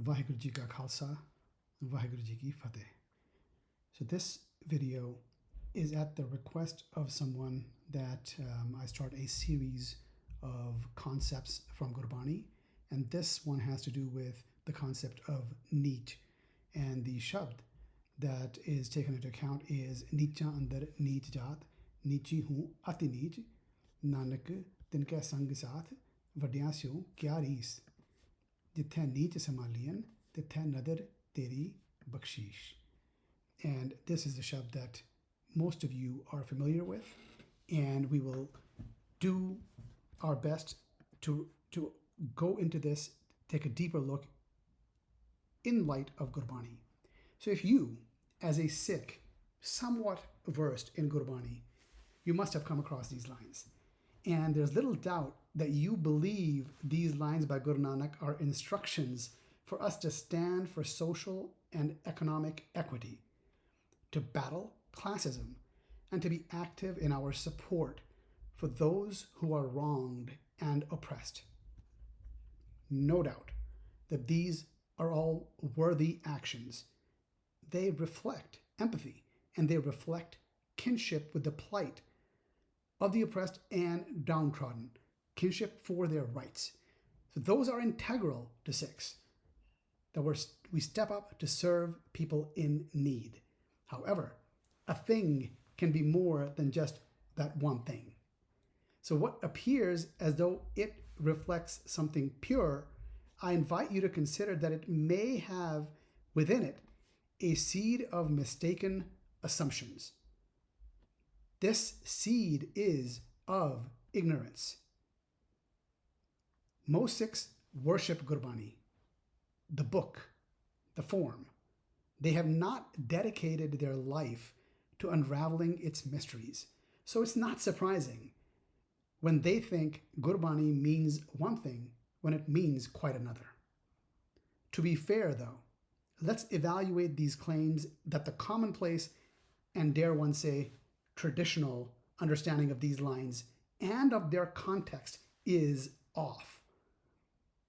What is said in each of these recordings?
Vaheguru Ji Ka Khalsa, Vaheguru Ji Ki Fateh. So this video is at the request of someone that I start a series of concepts from Gurbani, and this one has to do with the concept of neet, and the shabd that is taken into account is नीचा अंदर नीच जात नीची हूँ अति नीच नानक तिनके संग साथ वड्डियां स्यों क्या रीस जिथे नीच समालियन तिथे नदर तेरी बख्शीश. And this is a shabd that most of you are familiar with, and we will do our best to go into this, take a deeper look in light of Gurbani. So if you, as a Sikh, somewhat versed in Gurbani, you must have come across these lines. And there's little doubt that you believe these lines by Guru Nanak are instructions for us to stand for social and economic equity, to battle classism, and to be active in our support for those who are wronged and oppressed. No doubt that these are all worthy actions. They reflect empathy, and they reflect kinship with the plight of the oppressed and downtrodden, kinship for their rights. So those are integral to Sikhs, that we step up to serve people in need. However, a thing can be more than just that one thing. So what appears as though it reflects something pure, I invite you to consider that it may have within it a seed of mistaken assumptions. This seed is of ignorance. Most Sikhs worship Gurbani, the book, the form. They have not dedicated their life to unraveling its mysteries. So it's not surprising when they think Gurbani means one thing when it means quite another. To be fair, though, let's evaluate these claims that the commonplace and, dare one say, traditional understanding of these lines and of their context is off.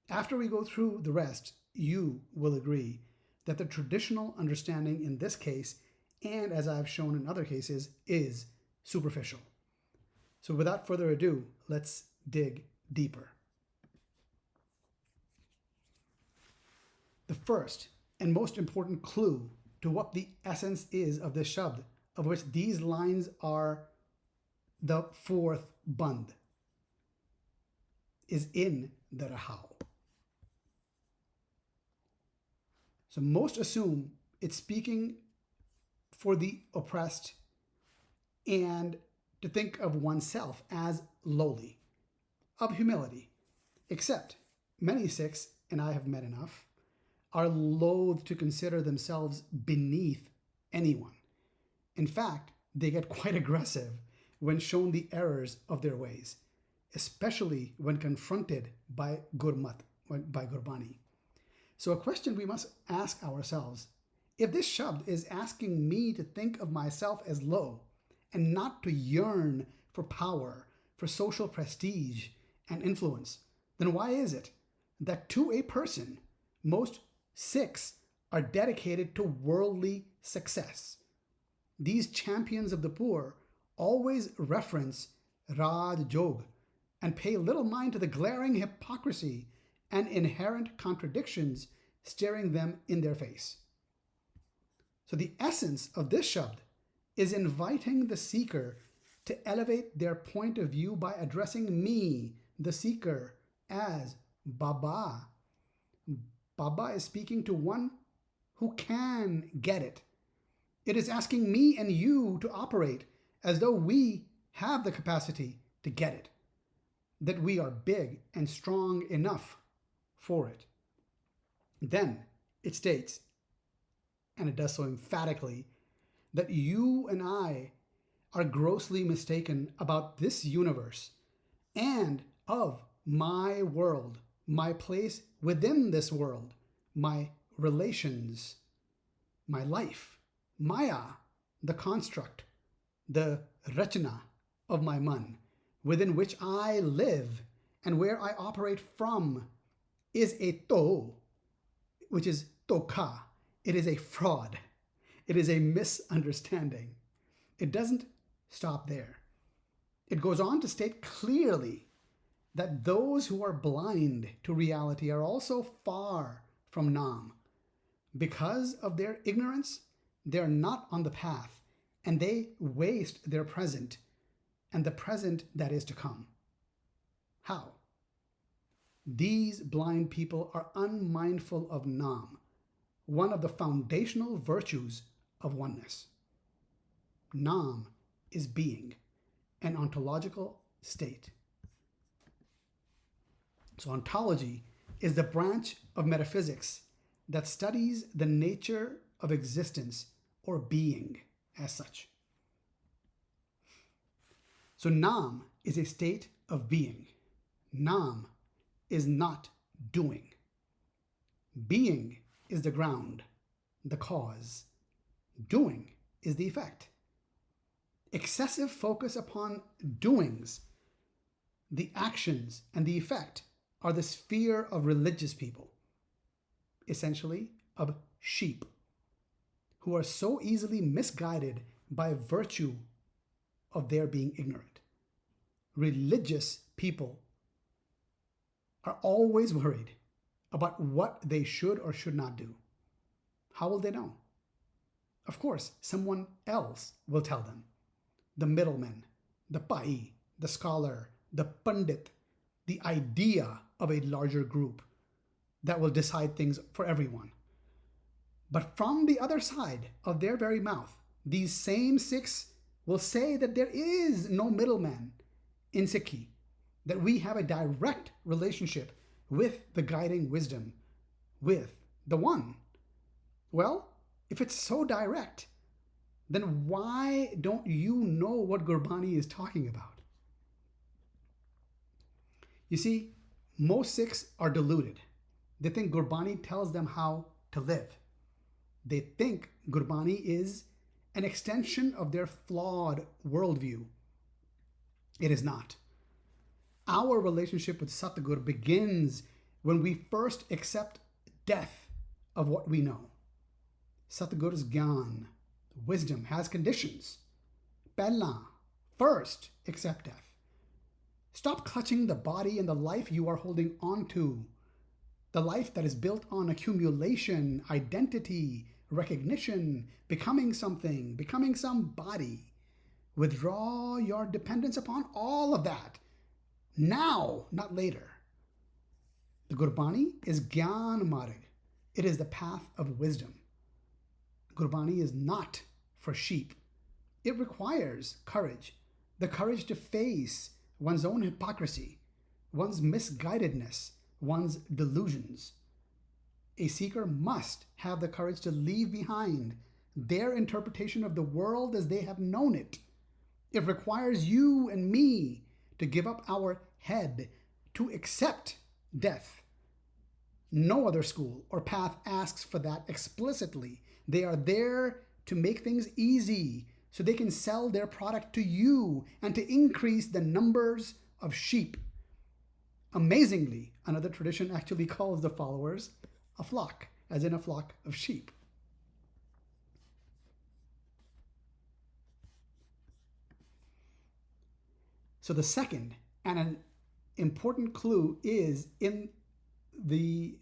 After we go through the rest, you will agree that the traditional understanding in this case, and as I've shown in other cases, is superficial. So without further ado, let's dig deeper. The first and most important clue to what the essence is of this shabd, of which these lines are the fourth band, is in the rahau. So most assume it's speaking for the oppressed and to think of oneself as lowly, of humility, except many Sikhs, and I have met enough, are loath to consider themselves beneath anyone. In fact, they get quite aggressive when shown the errors of their ways, especially when confronted by Gurbani. So a question we must ask ourselves, if this shabd is asking me to think of myself as low and not to yearn for power, for social prestige and influence, then why is it that to a person, most Sikhs are dedicated to worldly success? These champions of the poor always reference Raj Jog and pay little mind to the glaring hypocrisy and inherent contradictions staring them in their face. So the essence of this shabd is inviting the seeker to elevate their point of view by addressing me, the seeker, as Baba. Baba is speaking to one who can get it. It is asking me and you to operate as though we have the capacity to get it, that we are big and strong enough for it. Then it states, and it does so emphatically, that you and I are grossly mistaken about this universe and of my world, my place within this world, my relations, my life, Maya, the construct, the rachana of my man, within which I live and where I operate from, is a to, which is toka. It is a fraud. It is a misunderstanding. It doesn't stop there. It goes on to state clearly that those who are blind to reality are also far from Nam. Because of their ignorance, they're not on the path, and they waste their present and the present that is to come. How? These blind people are unmindful of Nam, one of the foundational virtues of oneness. Nam is being, an ontological state. So ontology is the branch of metaphysics that studies the nature of existence or being as such. So Nam is a state of being. Nam is not doing. Being is the ground, the cause. Doing is the effect. Excessive focus upon doings, the actions, and the effect are the sphere of religious people, essentially of sheep, who are so easily misguided by virtue of their being ignorant. Religious people are always worried about what they should or should not do. How will they know? Of course, someone else will tell them. The middleman, the pai, the scholar, the pandit, the idea of a larger group that will decide things for everyone. But from the other side of their very mouth, these same Sikhs will say that there is no middleman in Sikhi, that we have a direct relationship with the guiding wisdom, with the One. Well, if it's so direct, then why don't you know what Gurbani is talking about? You see, most Sikhs are deluded. They think Gurbani tells them how to live. They think Gurbani is an extension of their flawed worldview. It is not. Our relationship with Satguru begins when we first accept death of what we know. Satguru's Gyan, wisdom, has conditions. Pehla, first accept death. Stop clutching the body and the life you are holding on to. The life that is built on accumulation, identity, recognition, becoming something, becoming somebody. Withdraw your dependence upon all of that. Now, not later. The Gurbani is Gyan Marg. It is the path of wisdom. Gurbani is not for sheep. It requires courage, the courage to face one's own hypocrisy, one's misguidedness, one's delusions. A seeker must have the courage to leave behind their interpretation of the world as they have known it. It requires you and me to give up our head, to accept death. No other school or path asks for that explicitly. They are there to make things easy so they can sell their product to you and to increase the numbers of sheep. Amazingly, another tradition actually calls the followers a flock, as in a flock of sheep. So the second and an important clue is in the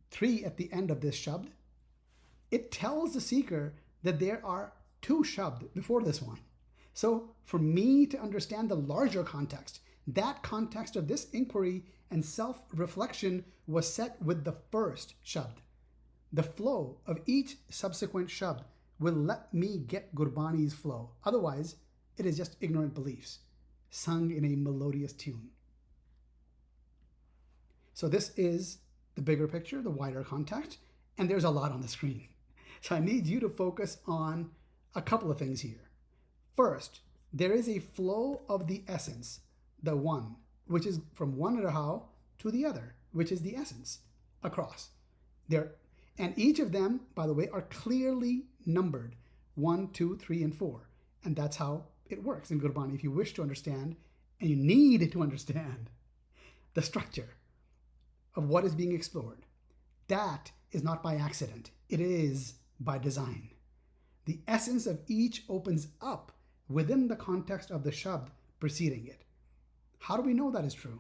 3 at the end of this shabd. It tells the seeker that there are 2 shabd before this one. So for me to understand the larger context, that context of this inquiry and self-reflection was set with the first shabd. The flow of each subsequent shabd will let me get Gurbani's flow. Otherwise, it is just ignorant beliefs, sung in a melodious tune. So this is the bigger picture, the wider context, and there's a lot on the screen. So I need you to focus on a couple of things here. First, there is a flow of the essence, the one, which is from one Rahao to the other, which is the essence, across. And each of them, by the way, are clearly numbered 1, 2, 3, and 4. And that's how it works in Gurbani. If you wish to understand, and you need to understand the structure of what is being explored, that is not by accident. It is by design. The essence of each opens up within the context of the shabd preceding it. How do we know that is true?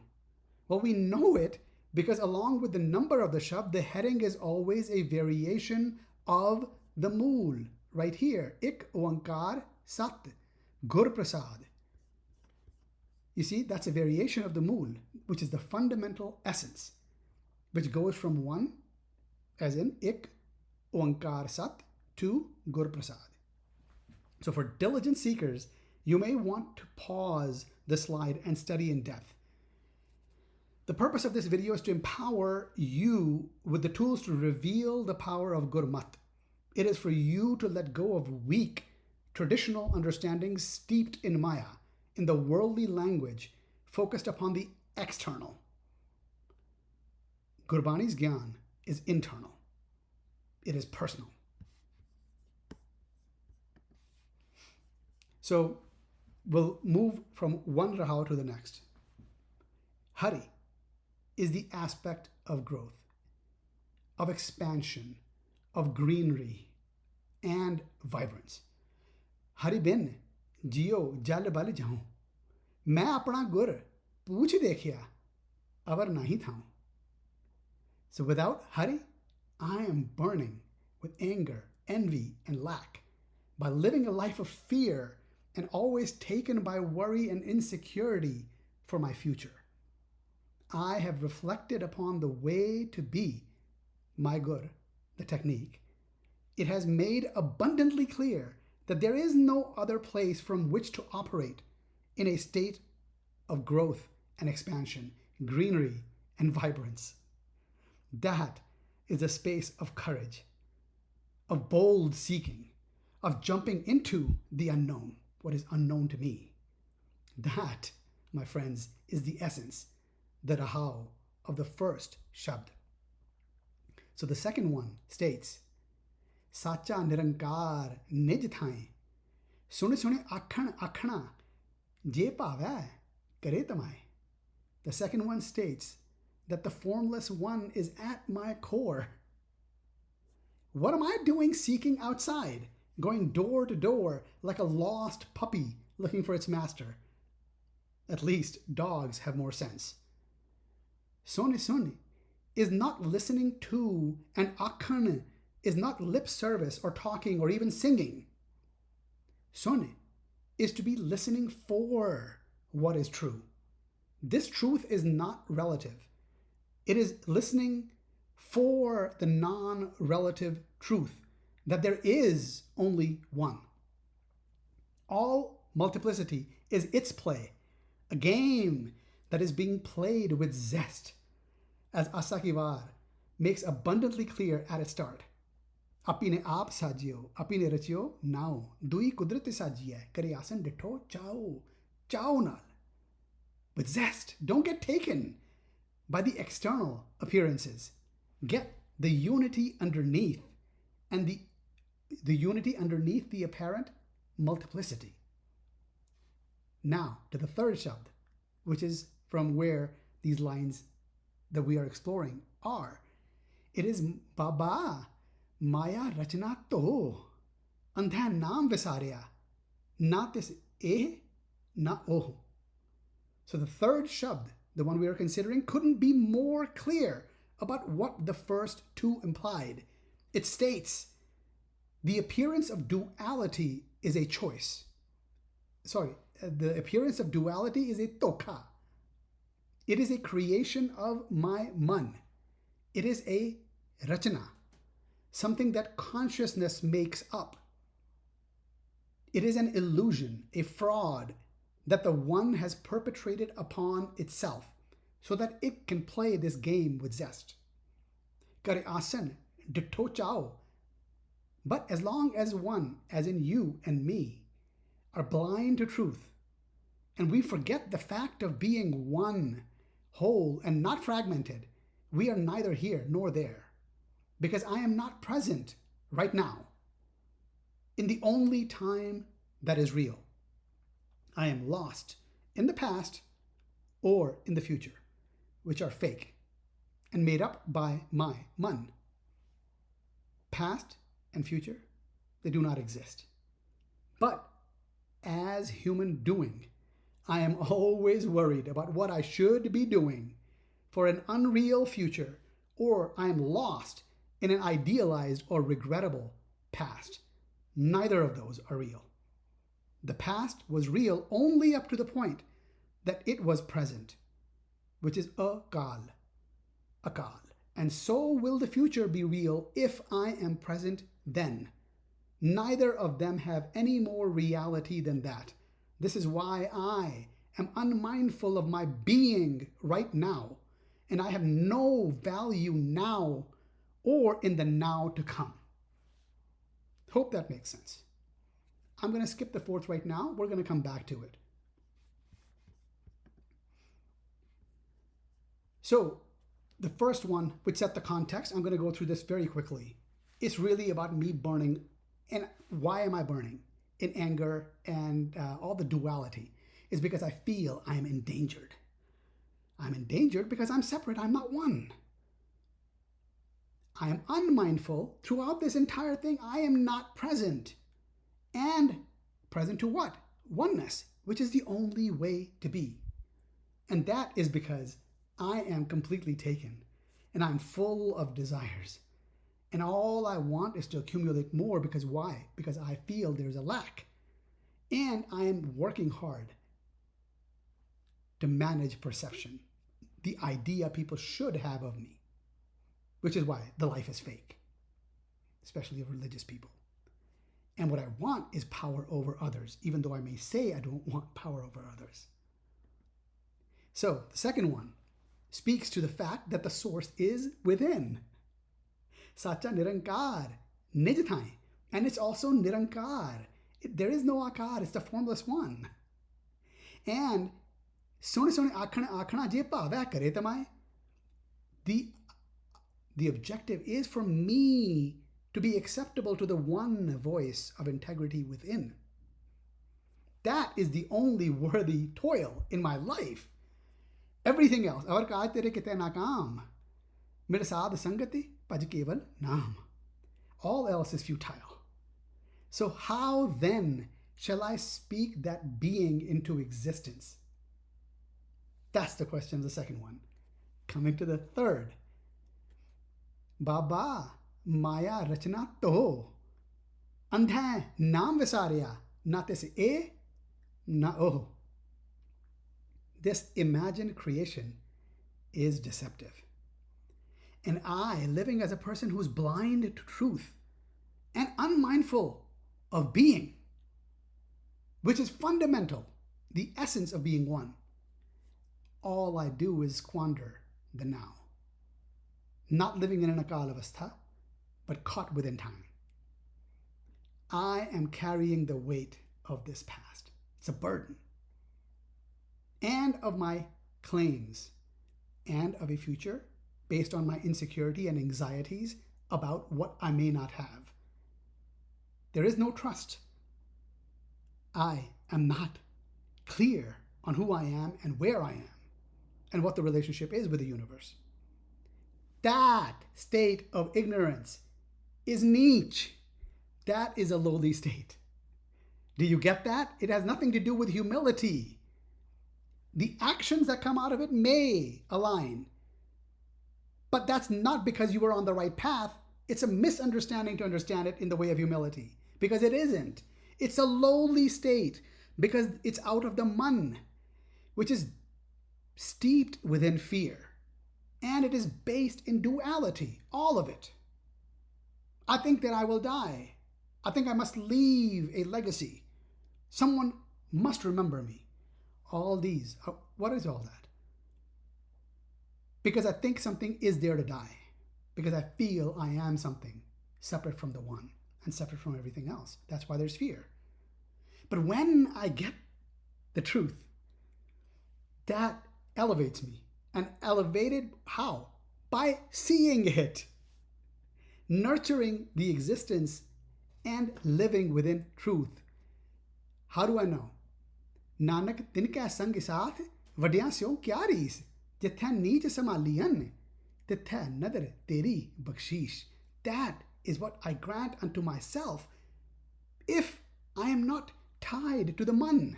Well, we know it because along with the number of the shabd, the heading is always a variation of the mool. Right here, ik oankar sat, gur prasad. You see, that's a variation of the mool, which is the fundamental essence, which goes from one, as in ik oankar sat, to gur prasad. So for diligent seekers, you may want to pause the slide and study in depth. The purpose of this video is to empower you with the tools to reveal the power of Gurmat. It is for you to let go of weak, traditional understandings steeped in Maya, in the worldly language focused upon the external. Gurbani's Gyan is internal. It is personal. So we'll move from one Rahav to the next. Hari is the aspect of growth, of expansion, of greenery, and vibrance. Hari bin जियो जल बल जाऊं, मैं अपना गुर पूछ देखिया, अवर नहीं थाऊं. So without Hari, I am burning with anger, envy, and lack, by living a life of fear and always taken by worry and insecurity for my future. I have reflected upon the way to be, my gur, the technique. It has made abundantly clear that there is no other place from which to operate in a state of growth and expansion, greenery and vibrance. That is a space of courage, of bold seeking, of jumping into the unknown, what is unknown to me. That, my friends, is the essence, the Rahav of the first Shabd. So the second one states, Sacha Nirankar Nij Thain, Sune Sune Akhan Akhana, Je Pavai, Kare Tamai. The second one states that the formless one is at my core. What am I doing seeking outside, going door to door like a lost puppy looking for its master? At least dogs have more sense. Sone Sone is not listening to, and Akhan is not lip service or talking or even singing. Sone is to be listening for what is true. This truth is not relative. It is listening for the non-relative truth that there is only one. All multiplicity is its play, a game that is being played with zest, as Asakivar makes abundantly clear at its start. Apine aap sajiyo, apine rachiyo nao, dui kudrati sajiye, kare asan ditho chao, chao nal. With zest, don't get taken by the external appearances. Get the unity underneath, and the unity underneath the apparent multiplicity. Now to the third Shabd, which is from where these lines that we are exploring are. It is Baba Maya Rachna To Andha Naam Visarya Na Tis Eh Na Oh. So the third Shabd, the one we are considering, couldn't be more clear about what the first two implied. It states, the appearance of duality is a choice. The appearance of duality is a toka. It is a creation of my man. It is a rachana, something that consciousness makes up. It is an illusion, a fraud that the one has perpetrated upon itself so that it can play this game with zest. Kare asan ditto chao. But as long as one, as in you and me, are blind to truth, and we forget the fact of being one, whole, and not fragmented, we are neither here nor there, because I am not present right now in the only time that is real. I am lost in the past or in the future, which are fake and made up by my man, Past and future, they do not exist. But as human doing, I am always worried about what I should be doing for an unreal future, or I am lost in an idealized or regrettable past. Neither of those are real. The past was real only up to the point that it was present, which is akal. And so will the future be real if I am present then. Neither of them have any more reality than that. This is why I am unmindful of my being right now, and I have no value now or in the now to come. Hope that makes sense. I'm going to skip the fourth right now. We're going to come back to it. So, the first one, which set the context, I'm going to go through this very quickly. It's really about me burning. And why am I burning? In anger and all the duality is because I feel I am endangered. I'm endangered because I'm separate. I'm not one. I am unmindful throughout this entire thing. I am not present. And present to what? Oneness, which is the only way to be. And that is because I am completely taken and I'm full of desires. And all I want is to accumulate more because why? Because I feel there's a lack. And I am working hard to manage perception, the idea people should have of me, which is why the life is fake, especially of religious people. And what I want is power over others, even though I may say I don't want power over others. So the second one speaks to the fact that the source is within. Sacha Nirankar, Nijthai. And it's also Nirankar. There is no Akar, it's the formless one. And Sone Akhana Je Pavya Kare Tamai. The objective is for me to be acceptable to the one voice of integrity within. That is the only worthy toil in my life. Everything else, avar kaaj tere kite naakaam, mere saadh sangati bhaj keval naam. All else is futile. So how then shall I speak that being into existence? That's the question, the second one. Coming to the third. Baba Maya Rachna To Andha Naam Visarya Nate se E Na O. This imagined creation is deceptive. And I, living as a person who's blind to truth and unmindful of being, which is fundamental, the essence of being one, all I do is squander the now. Not living in an akal avastha, but caught within time. I am carrying the weight of this past. It's a burden. And of my claims, and of a future based on my insecurity and anxieties about what I may not have. There is no trust. I am not clear on who I am and where I am and what the relationship is with the universe. That state of ignorance is niche. That is a lowly state. Do you get that? It has nothing to do with humility. The actions that come out of it may align, but that's not because you were on the right path. It's a misunderstanding to understand it in the way of humility, because it isn't. It's a lowly state because it's out of the man, which is steeped within fear, and it is based in duality, all of it. I think that I will die. I think I must leave a legacy. Someone must remember me. All these. What is all that? Because I think something is there to die. Because I feel I am something separate from the one and separate from everything else. That's why there's fear. But when I get the truth, that elevates me. And elevated how? By seeing it. Nurturing the existence and living within truth. How do I know? Nanak tinka sang saath vadiyan syon kya rees jitha neech samaliyan titha nadar teri bakshish. That is what I grant unto myself if I am not tied to the man.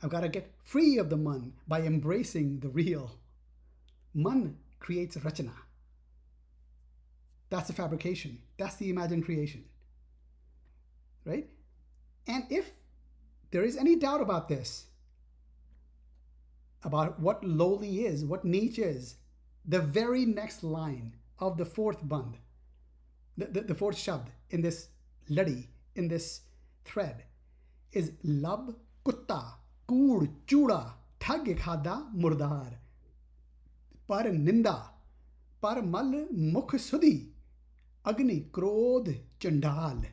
I've got to get free of the man by embracing the real. Man creates rachana. That's the fabrication. That's the imagined creation. Right? And if there is any doubt about this, about what lowly is, what niche is, the very next line of the fourth band, the fourth shabd in this ladi, in this thread, is lab kutta kood chuda thag khada murdar par ninda par mal mukh sudhi agni krodh chandal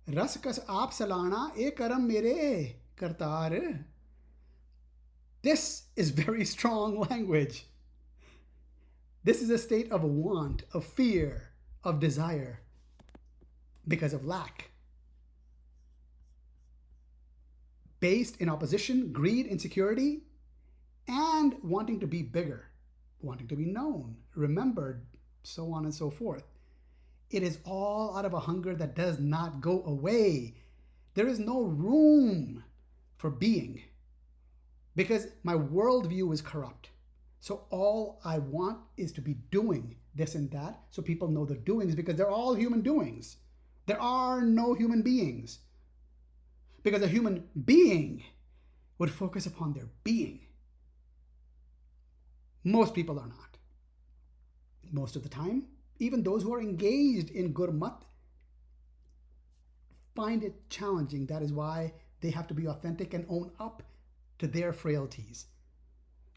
रस कस आप सलाना ए करम मेरे Kartar. This is very strong language. This is a state of want, of fear, of desire because of lack. Based in opposition, greed, insecurity, and wanting to be bigger, wanting to be known, remembered, so on and so forth. It is all out of a hunger that does not go away. There is no room for being because my worldview is corrupt. So all I want is to be doing this and that so people know the doings because they're all human doings. There are no human beings because a human being would focus upon their being. Most people are not. Most of the time, even those who are engaged in Gurmat find it challenging. That is why they have to be authentic and own up to their frailties,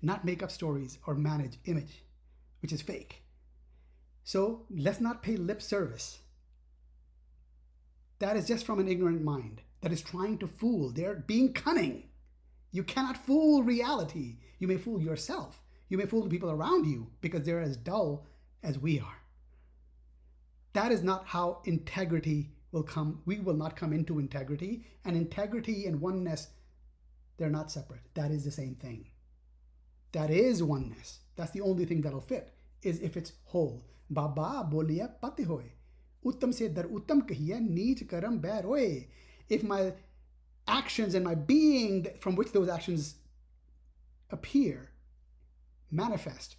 not make up stories or manage image, which is fake. So let's not pay lip service. That is just from an ignorant mind that is trying to fool. They're being cunning. You cannot fool reality. You may fool yourself. You may fool the people around you because they're as dull as we are. That is not how integrity will come. We will not come into integrity. And integrity and oneness, they're not separate. That is the same thing. That is oneness. That's the only thing that'll fit, is if it's whole. Baba boliya pati hoy. Uttam se dar uttam kahiya neech karam bair hoy. If my actions and my being from which those actions appear, manifest,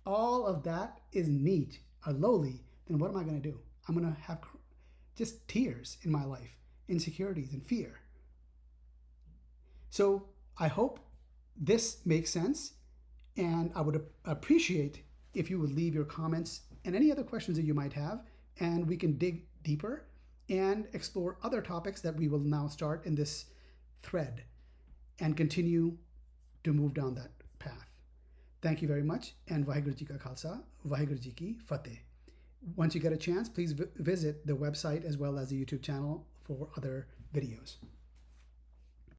all of that is neat or lowly, then what am I going to do? I'm going to have just tears in my life, insecurities and fear. So I hope this makes sense, and I would appreciate if you would leave your comments and any other questions that you might have, and we can dig deeper and explore other topics that we will now start in this thread and continue to move down that path. Thank you very much, and Vaheguru Ji Ka Khalsa, Vaheguru Ji Ki Fateh. Once you get a chance, please visit the website as well as the YouTube channel for other videos.